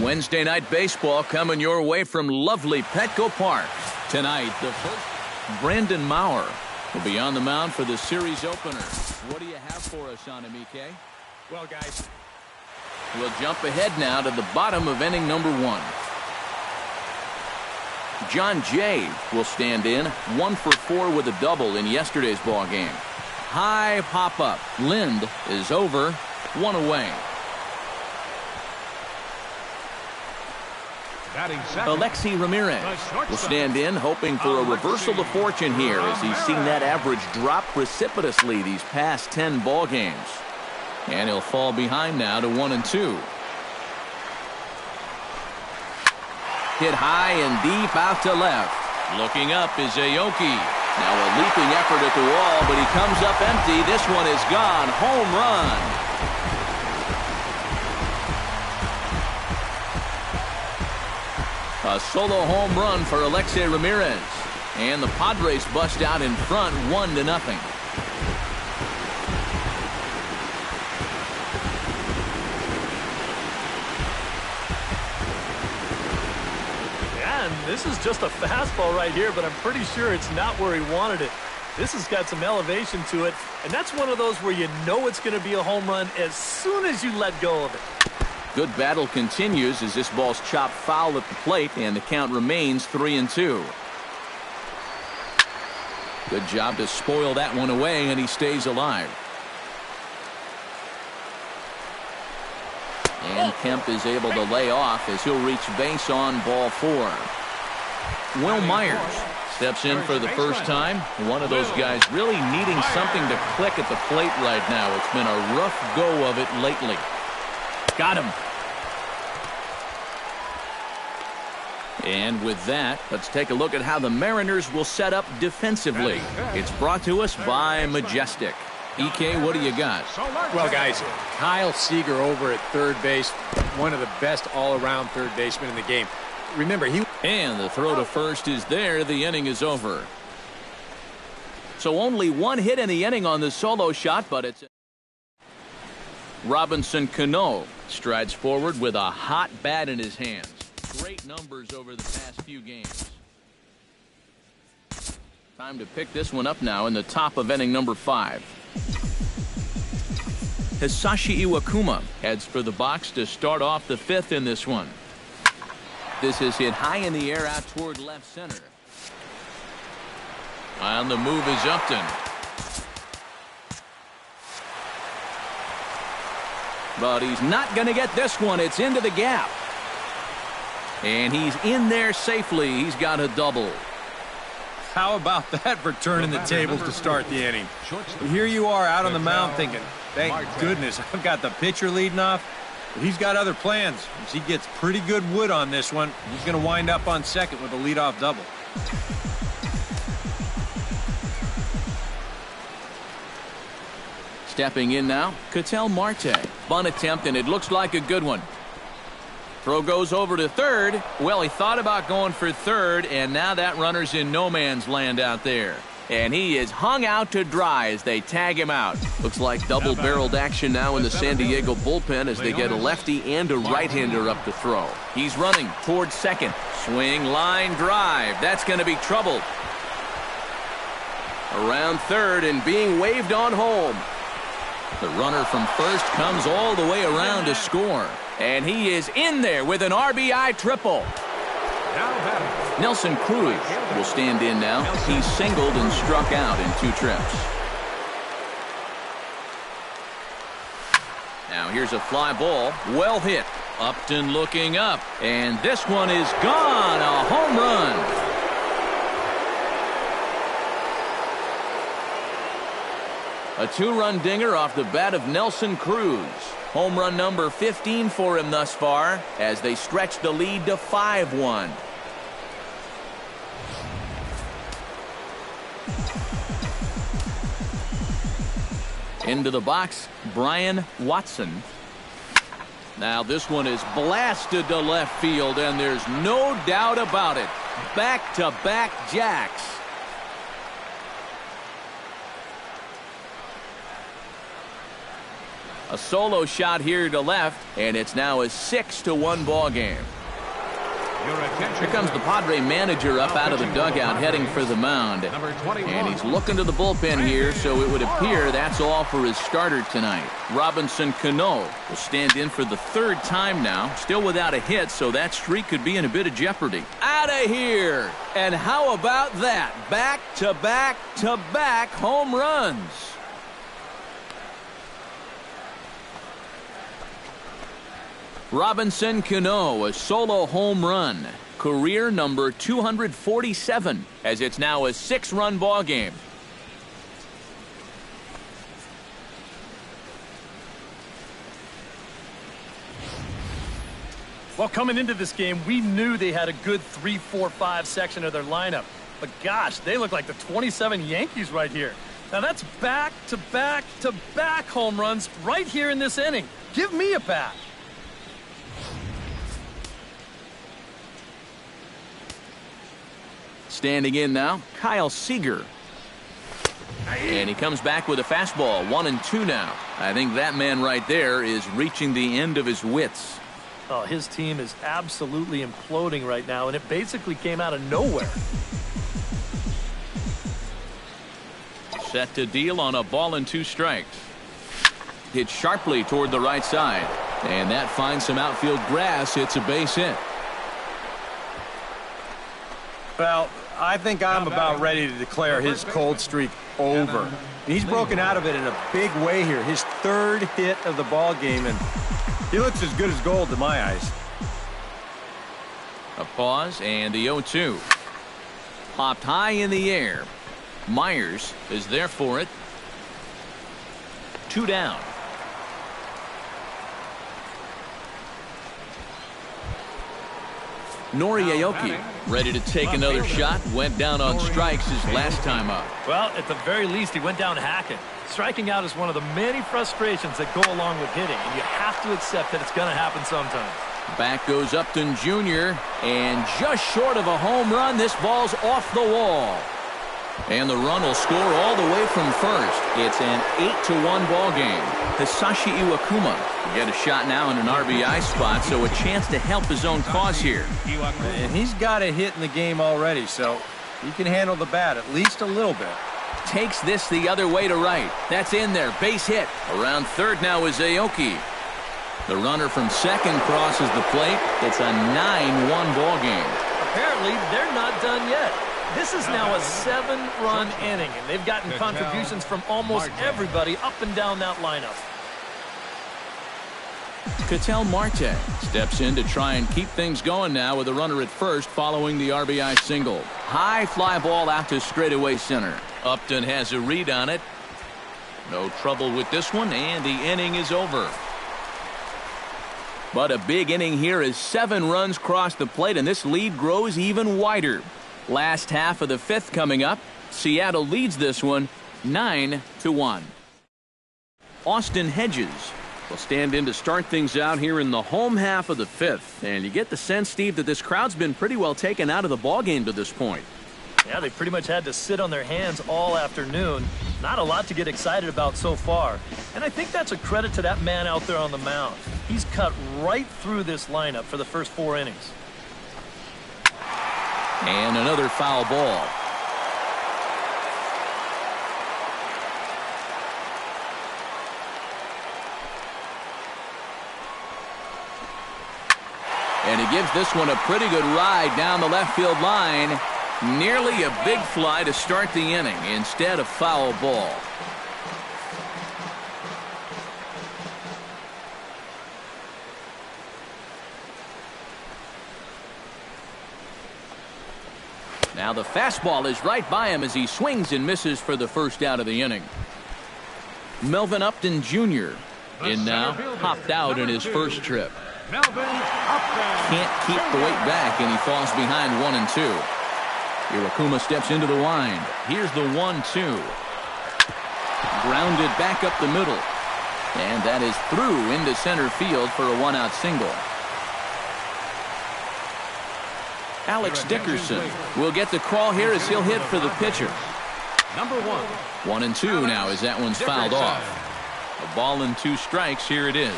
Wednesday night baseball coming your way from lovely Petco Park. Tonight, the first Brandon Maurer will be on the mound for the series opener. What do you have for us on him, EK? Well, guys, we'll jump ahead now to the bottom of inning number 1. John Jay will stand in, 1 for 4 with a double in yesterday's ball game. High pop-up. Lind is over, 1 away. Alexi Ramirez will stand in, hoping for a reversal of fortune here as he's seen that average drop precipitously these past 10 ball games. And he'll fall behind now to 1-2. Hit high and deep out to left. Looking up is Aoki. Now a leaping effort at the wall, but he comes up empty. This one is gone. Home run. A solo home run for Alexi Ramirez. And the Padres bust out in front 1-0. And this is just a fastball right here, but I'm pretty sure it's not where he wanted it. This has got some elevation to it, and that's one of those where you know it's going to be a home run as soon as you let go of it. Good battle continues as this ball's chopped foul at the plate, and the count remains 3-2. Good job to spoil that one away, and he stays alive. And Kemp is able to lay off as he'll reach base on ball 4. Will Myers steps in for the first time. One of those guys really needing something to click at the plate right now. It's been a rough go of it lately. Got him. And with that, let's take a look at how the Mariners will set up defensively. It's brought to us by Majestic. EK, what do you got? Well, guys, Kyle Seager over at third base, one of the best all-around third basemen in the game. Remember, and the throw to first is there. The inning is over. So only 1 hit in the inning on the solo shot, but it's Robinson Cano strides forward with a hot bat in his hands. Great numbers over the past few games. Time to pick this one up now in the top of inning number 5. Hisashi Iwakuma heads for the box to start off the 5th in this one. This is hit high in the air out toward left center. On the move is Upton. But he's not going to get this one. It's into the gap. And he's in there safely. He's got a double. How about that for turning the tables to start the inning? Here you are out on the mound thinking, thank goodness I've got the pitcher leading off. But he's got other plans. As he gets pretty good wood on this one, he's going to wind up on second with a leadoff double. Stepping in now, Ketel Marte. Bunt attempt, and it looks like a good one. Throw goes over to third. Well, he thought about going for third, and now that runner's in no man's land out there. And he is hung out to dry as they tag him out. Looks like double-barreled action now in the San Diego bullpen as they get a lefty and a right-hander up to throw. He's running towards second. Swing, line, drive. That's going to be trouble. Around third and being waved on home. The runner from first comes all the way around to score. And he is in there with an RBI triple. Nelson Cruz will stand in now. He's singled and struck out in 2 trips. Now here's a fly ball. Well hit. Upton looking up. And this one is gone. A home run. A 2-run dinger off the bat of Nelson Cruz. Home run number 15 for him thus far as they stretch the lead to 5-1. Into the box, Brian Watson. Now this one is blasted to left field, and there's no doubt about it. Back-to-back jacks. A solo shot here to left, and it's now a 6-1 ball game. Here comes the Padre manager up out of the dugout heading for the mound. And he's looking to the bullpen here, so it would appear that's all for his starter tonight. Robinson Cano will stand in for the third time now, still without a hit, so that streak could be in a bit of jeopardy. Out of here! And how about that? Back-to-back-to-back home runs. Robinson Cano, a solo home run. Career number 247, as it's now a 6-run ball game. Well, coming into this game, we knew they had a good 3, 4, 5 section of their lineup. But gosh, they look like the 27 Yankees right here. Now that's back-to-back-to-back home runs right here in this inning. Give me a bat. Standing in now, Kyle Seager. And he comes back with a fastball, 1-2 now. I think that man right there is reaching the end of his wits. Oh, his team is absolutely imploding right now, and it basically came out of nowhere. Set to deal on a ball and 2 strikes. Hit sharply toward the right side. And that finds some outfield grass. It's a base hit. Well, I think I'm about ready to declare his cold streak over. He's broken out of it in a big way here. His 3rd hit of the ball game, and he looks as good as gold to my eyes. A pause and the 0-2. Popped high in the air. Myers is there for it. 2 down. Nori Aoki ready to take another shot. Went down on strikes his last time up. Well, at the very least, he went down hacking. Striking out is one of the many frustrations that go along with hitting, and you have to accept that it's going to happen sometimes. Back goes Upton Jr., and just short of a home run, this ball's off the wall. And the run will score all the way from first. It's an 8-1 ball game. Hisashi Iwakuma will get a shot now in an RBI spot, so a chance to help his own cause here. And he's got a hit in the game already, so he can handle the bat at least a little bit. Takes this the other way to right. That's in there. Base hit. Around third now is Aoki. The runner from second crosses the plate. It's a 9-1 ball game. Apparently, they're not done yet. This is now a 7-run inning, and they've gotten contributions from almost everybody up and down that lineup. Ketel Marte steps in to try and keep things going now with a runner at first following the RBI single. High fly ball out to straightaway center. Upton has a read on it. No trouble with this one, and the inning is over. But a big inning here as 7 runs cross the plate, and this lead grows even wider. Last half of the 5th coming up. Seattle leads this one 9-1. Austin Hedges will stand in to start things out here in the home half of the 5th. And you get the sense, Steve, that this crowd's been pretty well taken out of the ballgame to this point. Yeah, they pretty much had to sit on their hands all afternoon. Not a lot to get excited about so far. And I think that's a credit to that man out there on the mound. He's cut right through this lineup for the first 4 innings. And another foul ball. And he gives this one a pretty good ride down the left field line. Nearly a big fly to start the inning. Instead, a foul ball. Now the fastball is right by him as he swings and misses for the first out of the inning. Melvin Upton Jr. in now, hopped out in his first trip. Can't keep the weight back, and he falls behind 1-2. Iwakuma steps into the wind. Here's the 1-2. Grounded back up the middle. And that is through into center field for a 1-out single. Alex Dickerson will get the call here as he'll hit for the pitcher. Number 1. 1-2 now as that one's fouled off. A ball and 2 strikes. Here it is.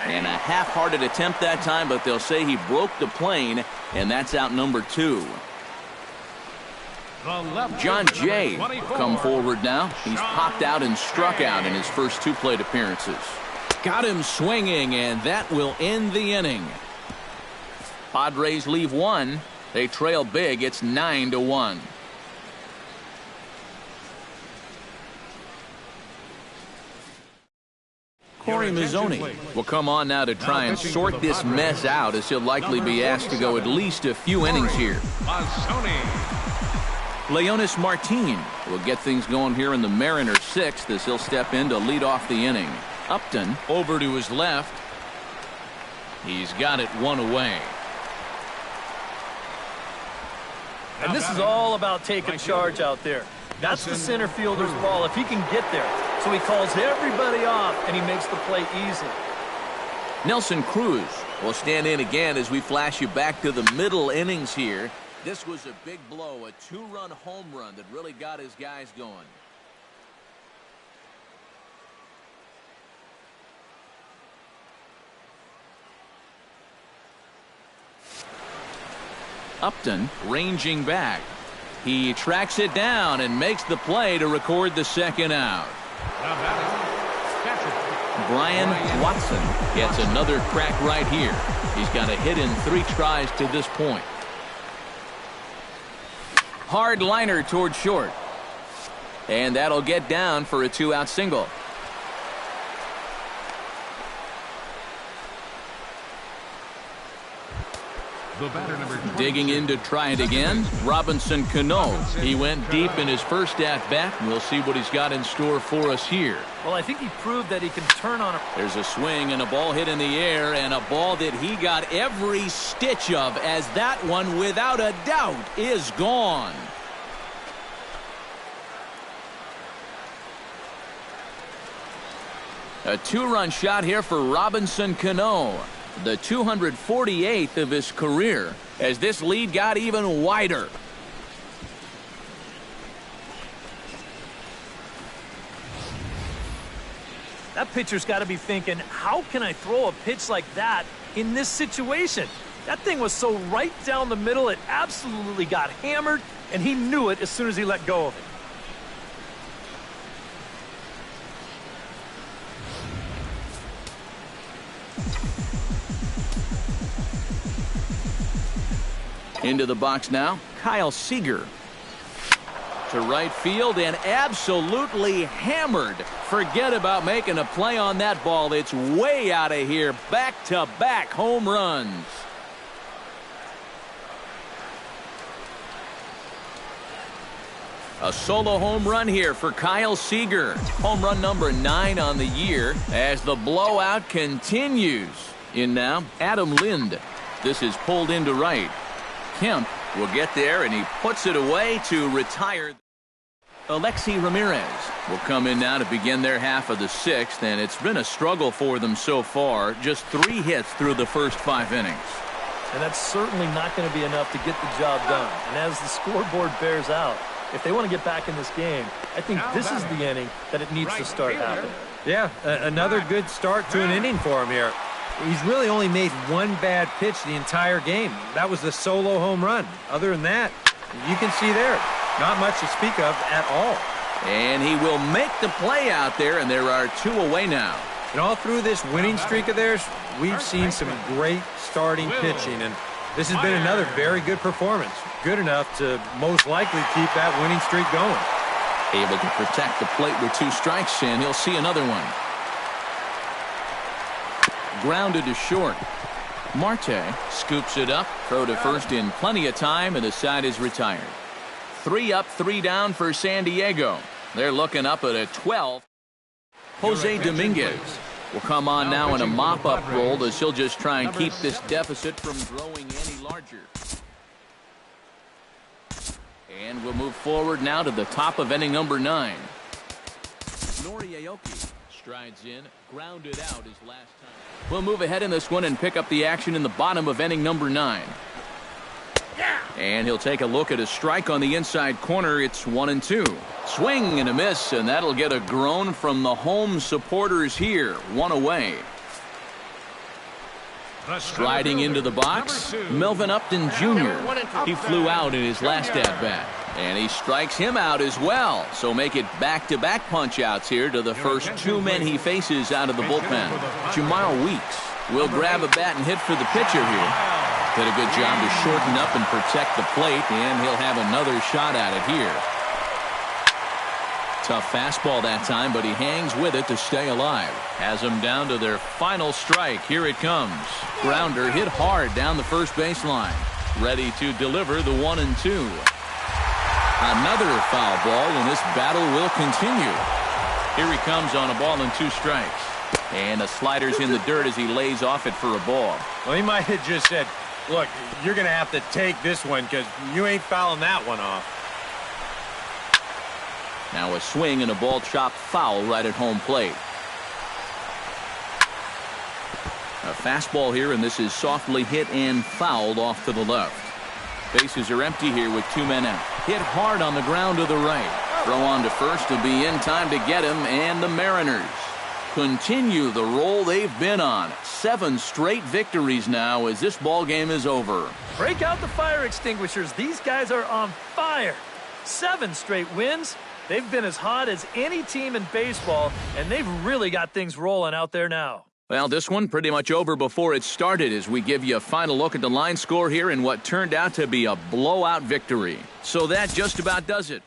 And a half-hearted attempt that time, but they'll say he broke the plane, and that's out number 2. John Jay will come forward now. He's popped out and struck out in his first 2 plate appearances. Got him swinging, and that will end the inning. Padres leave 1. They trail big. It's 9-1. Corey Mazzoni will come on now to try and sort this mess out, as he'll likely be asked to go at least a few innings here. Leonis Martin will get things going here in the Mariners' 6th as he'll step in to lead off the inning. Upton over to his left. He's got it 1 away. And this is all about taking charge out there. That's the center fielder's ball if he can get there. So he calls everybody off, and he makes the play easy. Nelson Cruz will stand in again as we flash you back to the middle innings here. This was a big blow, a 2-run home run that really got his guys going. Upton ranging back. He tracks it down and makes the play to record the 2nd out. Brian Watson gets another crack right here. He's got a hit in 3 tries to this point. Hard liner toward short. And that'll get down for a 2-out single. Digging in to try it again, Robinson Cano. He went deep in his first at-bat, and we'll see what he's got in store for us here. Well, I think he proved that he can turn on a... There's a swing and a ball hit in the air, and a ball that he got every stitch of, as that one, without a doubt, is gone. A 2-run shot here for Robinson Cano, the 248th of his career, as this lead got even wider. That pitcher's got to be thinking, how can I throw a pitch like that in this situation? That thing was so right down the middle, it absolutely got hammered, and he knew it as soon as he let go of it. Into the box now, Kyle Seager. To right field and absolutely hammered. Forget about making a play on that ball. It's way out of here. Back-to-back home runs. A solo home run here for Kyle Seager. Home run number 9 on the year as the blowout continues. In now, Adam Lind. This is pulled into right. Kemp will get there, and he puts it away to retire. Alexi Ramirez will come in now to begin their half of the 6th, and it's been a struggle for them so far. Just 3 hits through the first 5 innings. And that's certainly not going to be enough to get the job done. And as the scoreboard bears out, if they want to get back in this game, I think this is the inning that it needs to start happening. Yeah, another good start to an inning for him here. He's really only made 1 bad pitch the entire game. That was the solo home run. Other than that, you can see there, not much to speak of at all. And he will make the play out there, and there are 2 away now. And all through this winning streak of theirs, we've seen some great starting pitching, and this has been another very good performance. Good enough to most likely keep that winning streak going. Able to protect the plate with 2 strikes, and he'll see another one. Grounded to short. Marte scoops it up. Throw to first in plenty of time, and the side is retired. 3 up, 3 down for San Diego. They're looking up at a 12. Jose Dominguez will come on now in a mop-up role as he'll just try and keep this deficit from growing any larger. And we'll move forward now to the top of inning number 9. Nori Aoki strides in, grounded out his last time. We'll move ahead in this one and pick up the action in the bottom of inning number 9. And he'll take a look at a strike on the inside corner. It's 1-2. Swing and a miss, and that'll get a groan from the home supporters here. One away. Striding into the box, Melvin Upton Jr. He flew out in his last at-bat. And he strikes him out as well. So make it back-to-back punch-outs here to the first two men he faces out of the bullpen. Jamal Weeks will grab a bat and hit for the pitcher here. Did a good job to shorten up and protect the plate, and he'll have another shot at it here. Tough fastball that time, but he hangs with it to stay alive. Has them down to their final strike. Here it comes. Grounder hit hard down the first baseline. Ready to deliver the 1-2. Another foul ball, and this battle will continue. Here he comes on a ball and 2 strikes. And the slider's in the dirt as he lays off it for a ball. Well, he might have just said, look, you're going to have to take this one because you ain't fouling that one off. Now a swing and a ball chopped foul right at home plate. A fastball here, and this is softly hit and fouled off to the left. Bases are empty here with 2 men out. Hit hard on the ground to the right. Throw on to first to be in time to get him, and the Mariners continue the roll they've been on. 7 straight victories now as this ball game is over. Break out the fire extinguishers. These guys are on fire. 7 straight wins. They've been as hot as any team in baseball, and they've really got things rolling out there now. Well, this one pretty much over before it started as we give you a final look at the line score here in what turned out to be a blowout victory. So that just about does it.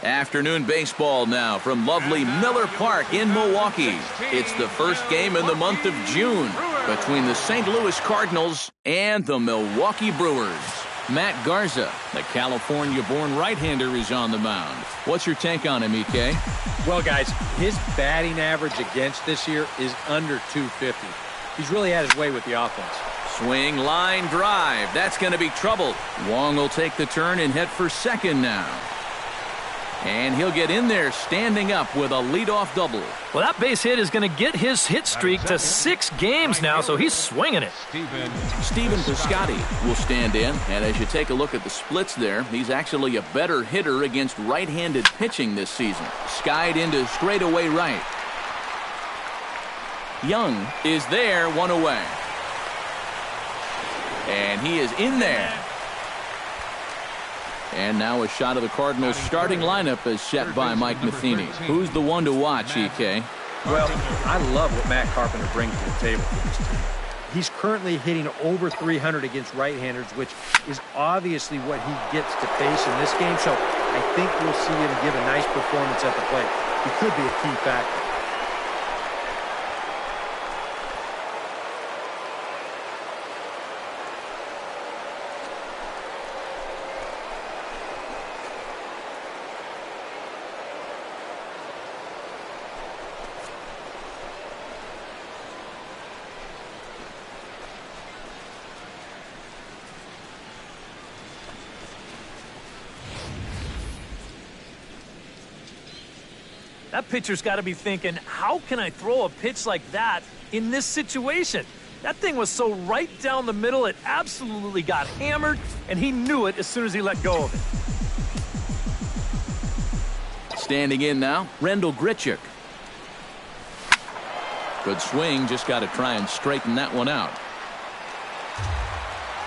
Afternoon baseball now from lovely Miller Park in Milwaukee. It's the first game in the month of June between the St. Louis Cardinals and the Milwaukee Brewers. Matt Garza, the California-born right-hander, is on the mound. What's your take on him, EK? Well, guys, his batting average against this year is under 250. He's really had his way with the offense. Swing, line, drive. That's going to be trouble. Wong will take the turn and head for second now. And he'll get in there standing up with a leadoff double. Well, that base hit is going to get his hit streak to 6 games now, so he's swinging it. Steven Piscotty will stand in, and as you take a look at the splits there, he's actually a better hitter against right-handed pitching this season. Skied into straightaway right. Young is there, 1 away. And he is in there. And now a shot of the Cardinals' starting lineup is set by Mike Matheny. Who's the one to watch, EK? Well, I love what Matt Carpenter brings to the table for this team. He's currently hitting over 300 against right-handers, which is obviously what he gets to face in this game. So I think we'll see him give a nice performance at the plate. He could be a key factor. That pitcher's got to be thinking, how can I throw a pitch like that in this situation? That thing was so right down the middle, it absolutely got hammered, and he knew it as soon as he let go of it. Standing in now, Rendell Grichuk. Good swing, just got to try and straighten that one out.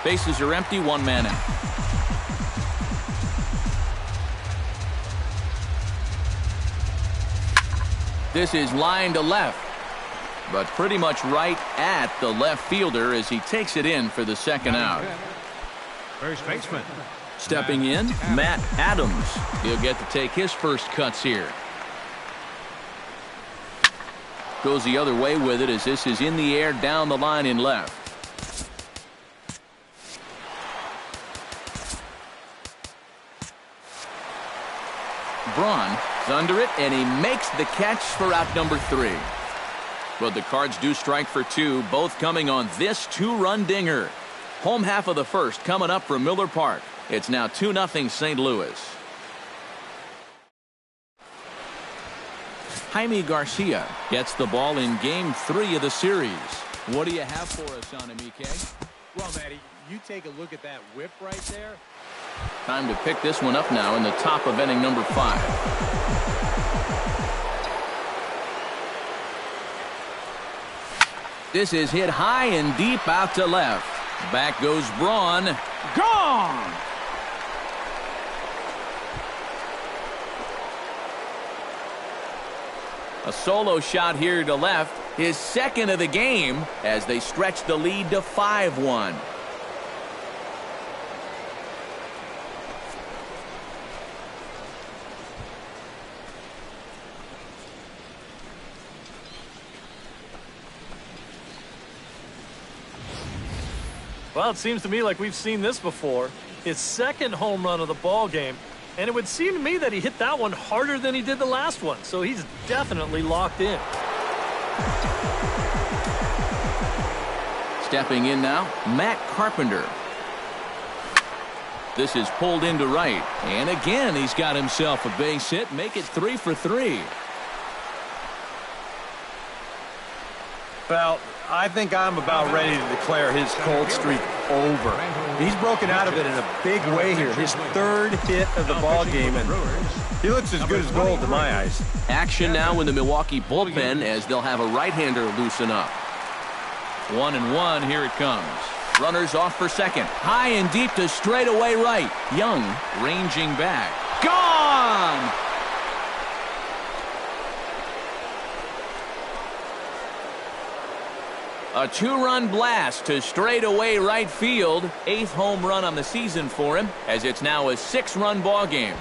Bases are empty, one man out. This is line to left, but pretty much right at the left fielder as he takes it in for the second out. First baseman. Stepping in, Matt Adams. He'll get to take his first cuts here. Goes the other way with it as this is in the air down the line in left. Braun is under it, and he makes the catch for out number 3. But the Cards do strike for 2, both coming on this 2-run dinger. Home half of the first coming up from Miller Park. It's now 2-0 St. Louis. Jaime Garcia gets the ball in Game 3 of the series. What do you have for us on him, EK? Well, Matty, you take a look at that whip right there. Time to pick this one up now in the top of inning number 5. This is hit high and deep out to left. Back goes Braun. Gone! A solo shot here to left, his second of the game as they stretch the lead to 5-1. Well, it seems to me like we've seen this before. His second home run of the ball game, and it would seem to me that he hit that one harder than he did the last one, so he's definitely locked in. Stepping in now, Matt Carpenter. This is pulled into right, and again he's got himself a base hit, make it 3 for 3. Well, I think I'm about ready to declare his cold streak over. He's broken out of it in a big way here. His third hit of the ball game, and he looks as good as gold to my eyes. Action now in the Milwaukee bullpen as they'll have a right-hander loosen up. 1-1, here it comes. Runners off for second. High and deep to straightaway right. Young ranging back. Gone! A 2-run blast to straightaway right field. 8th home run on the season for him as it's now a 6-run ball game.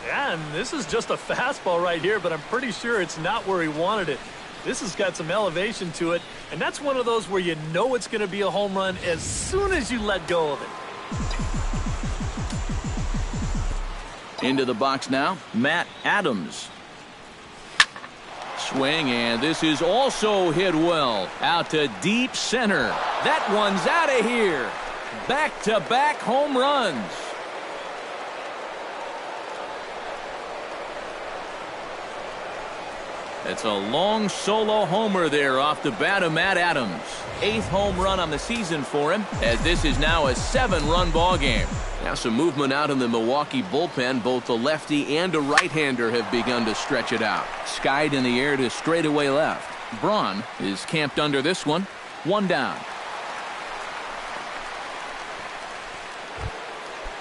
Yeah, and this is just a fastball right here, but I'm pretty sure it's not where he wanted it. This has got some elevation to it, and that's one of those where you know it's going to be a home run as soon as you let go of it. Into the box now, Matt Adams. Swing, and this is also hit well. Out to deep center. That one's out of here. Back-to-back home runs. It's a long solo homer there off the bat of Matt Adams. 8th home run on the season for him as this is now a 7-run ball game. Now some movement out in the Milwaukee bullpen. Both a lefty and a right-hander have begun to stretch it out. Skied in the air to straightaway left. Braun is camped under this one. 1 down.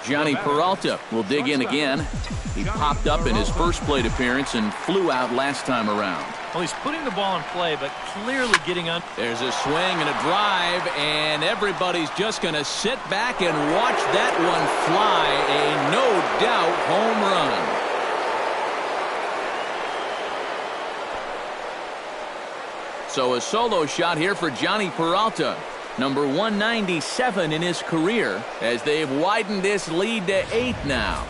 Johnny Peralta will dig in again. He popped up in his first plate appearance and flew out last time around. Well, he's putting the ball in play, but clearly getting on. There's a swing and a drive, and everybody's just going to sit back and watch that one fly. A no-doubt home run. So a solo shot here for Johnny Peralta. Number 197 in his career as they've widened this lead to 8 now.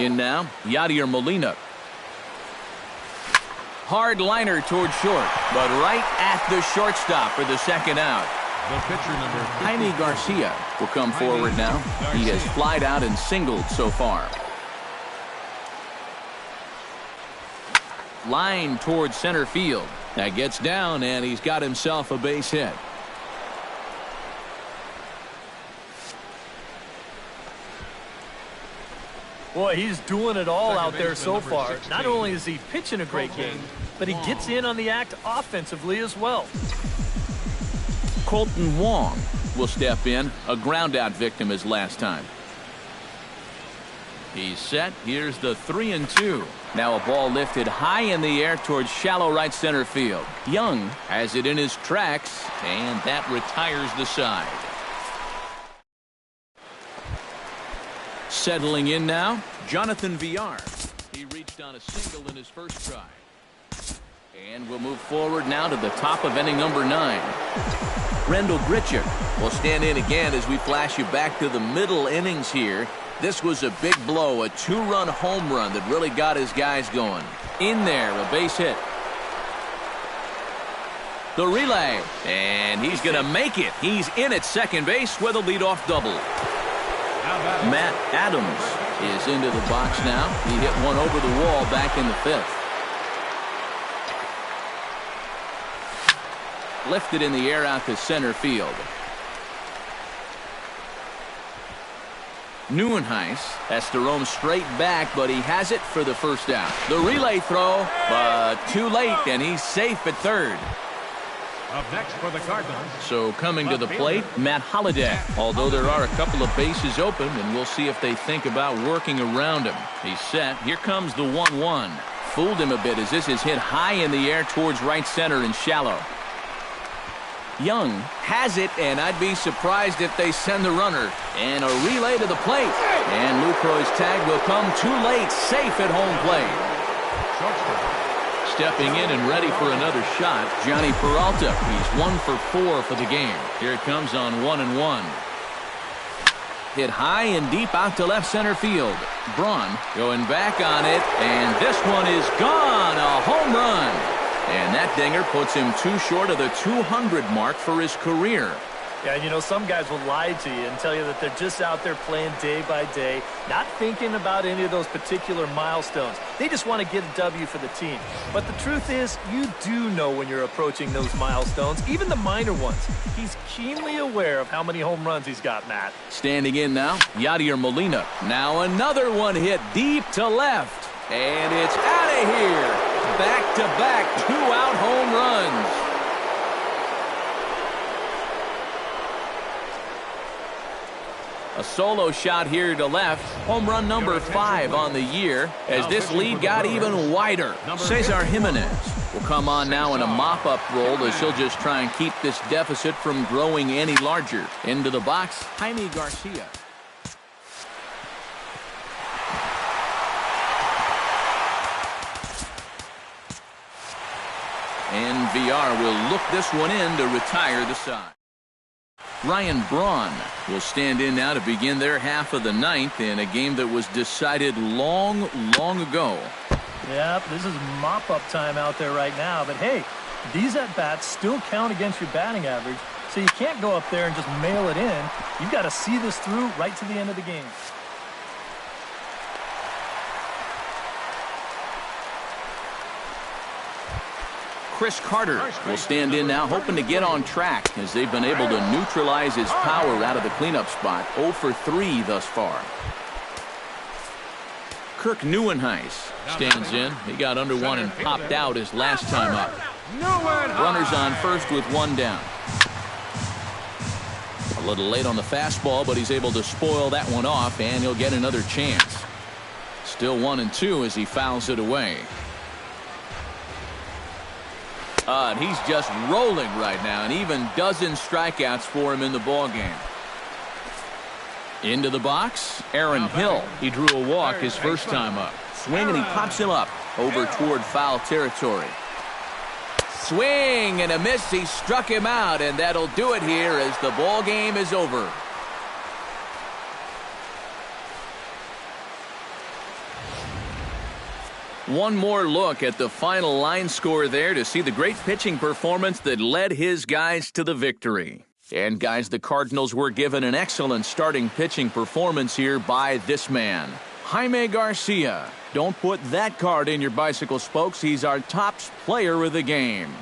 In now, Yadier Molina. Hard liner toward short, but right at the shortstop for the second out. The pitcher number Jaime Garcia will come forward now. He has flied out and singled so far. Line towards center field. That gets down, and he's got himself a base hit. Boy, he's doing it all out there so far. Not only is he pitching a great game, but he gets in on the act offensively as well. Colton Wong will step in, a ground-out victim his last time. He's set. Here's the 3-2. Now a ball lifted high in the air towards shallow right center field. Young has it in his tracks, and that retires the side. Settling in now, Jonathan Villar. He reached on a single in his first try. And we'll move forward now to the top of inning number 9. Rendell Grichuk will stand in again as we flash you back to the middle innings here. This was a big blow, a 2-run home run that really got his guys going. In there, a base hit. The relay, and he's going to make it. He's in at second base with a leadoff double. Matt Adams is into the box now. He hit one over the wall back in the 5th. Lifted in the air out to center field. Neuenhuis has to roam straight back, but he has it for the first out. The relay throw, but too late, and he's safe at third. up next for the Cardinals. So coming to the plate, Matt Holliday. Although there are a couple of bases open, and we'll see if they think about working around him. He's set. Here comes the 1-1. Fooled him a bit as this is hit high in the air towards right center and shallow. Young has it, and I'd be surprised if they send the runner. And a relay to the plate. And Lucroy's tag will come too late, safe at home plate. Stepping in and ready for another shot, Johnny Peralta. He's 1 for 4 for the game. Here it comes on 1-1. Hit high and deep out to left center field. Braun going back on it, and this one is gone. A home run. And that dinger puts him too short of the 200 mark for his career. Yeah, and you know, some guys will lie to you and tell you that they're just out there playing day by day, not thinking about any of those particular milestones. They just want to get a W for the team. But the truth is, you do know when you're approaching those milestones, even the minor ones. He's keenly aware of how many home runs he's got, Matt. Standing in now, Yadier Molina. Now another one hit deep to left. And it's out of here. Back-to-back 2-out home runs. A solo shot here to left. Home run number 5 on the year as this lead got even wider. Cesar Jimenez will come on now in a mop-up role as he'll just try and keep this deficit from growing any larger. Into the box, Jaime Garcia. And Villar will look this one in to retire the side. Ryan Braun will stand in now to begin their half of the 9th in a game that was decided long ago. Yep, this is mop-up time out there right now. But hey, these at-bats still count against your batting average, so you can't go up there and just mail it in. You've got to see this through right to the end of the game. Chris Carter will stand in now, hoping to get on track as they've been able to neutralize his power out of the cleanup spot. 0 for 3 thus far. Kirk Neuenhuis stands in. He got under one and popped out his last time up. Runners on first with one down. A little late on the fastball, but he's able to spoil that one off, and he'll get another chance. Still 1-2 as he fouls it away. And he's just rolling right now, and even dozen strikeouts for him in the ballgame. Into the box, Aaron Hill. He drew a walk his first time up. Swing, and he pops him up over toward foul territory. Swing and a miss. He struck him out, and that'll do it here as the ballgame is over. One more look at the final line score there to see the great pitching performance that led his guys to the victory. And guys, the Cardinals were given an excellent starting pitching performance here by this man, Jaime Garcia. Don't put that card in your bicycle spokes. He's our top player of the game.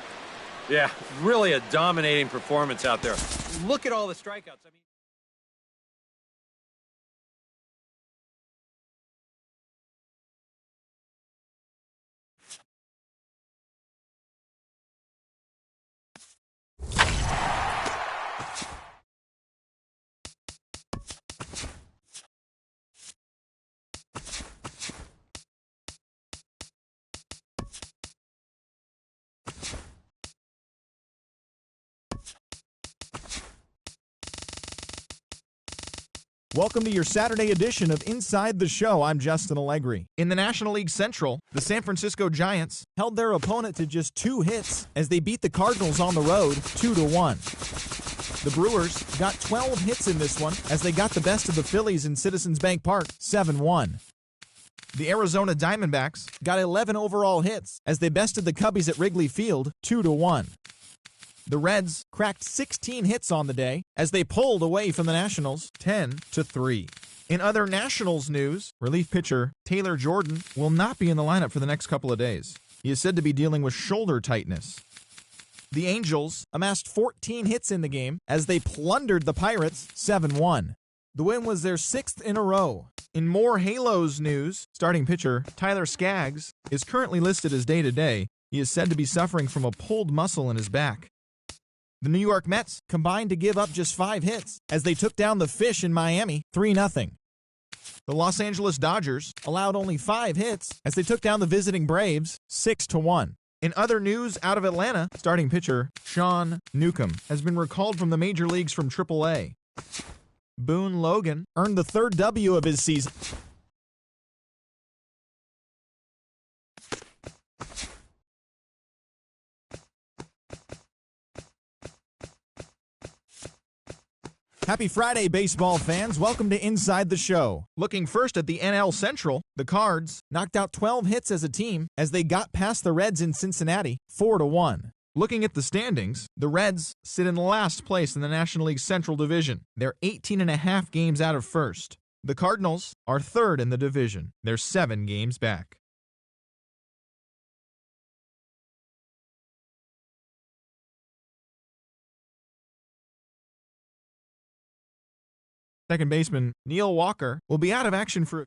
Yeah, really a dominating performance out there. Look at all the strikeouts. I mean, Welcome to your Saturday edition of Inside the Show. I'm Justin Allegri. In the National League Central, the San Francisco Giants held their opponent to just 2 hits as they beat the Cardinals on the road 2-1. The Brewers got 12 hits in this one as they got the best of the Phillies in Citizens Bank Park 7-1. The Arizona Diamondbacks got 11 overall hits as they bested the Cubbies at Wrigley Field 2-1. The Reds cracked 16 hits on the day as they pulled away from the Nationals 10-3. In other Nationals news, relief pitcher Taylor Jordan will not be in the lineup for the next couple of days. He is said to be dealing with shoulder tightness. The Angels amassed 14 hits in the game as they plundered the Pirates 7-1. The win was their 6th in a row. In more Halos news, starting pitcher Tyler Skaggs is currently listed as day-to-day. He is said to be suffering from a pulled muscle in his back. The New York Mets combined to give up just 5 hits as they took down the Fish in Miami 3-0. The Los Angeles Dodgers allowed only 5 hits as they took down the visiting Braves 6-1. In other news out of Atlanta, starting pitcher Sean Newcomb has been recalled from the major leagues from AAA. Boone Logan earned the 3rd W of his season. Happy Friday, baseball fans. Welcome to Inside the Show. Looking first at the NL Central, the Cards knocked out 12 hits as a team as they got past the Reds in Cincinnati 4-1. Looking at the standings, the Reds sit in last place in the National League Central Division. They're 18.5 games out of first. The Cardinals are 3rd in the division. They're 7 games back. Second baseman Neil Walker will be out of action for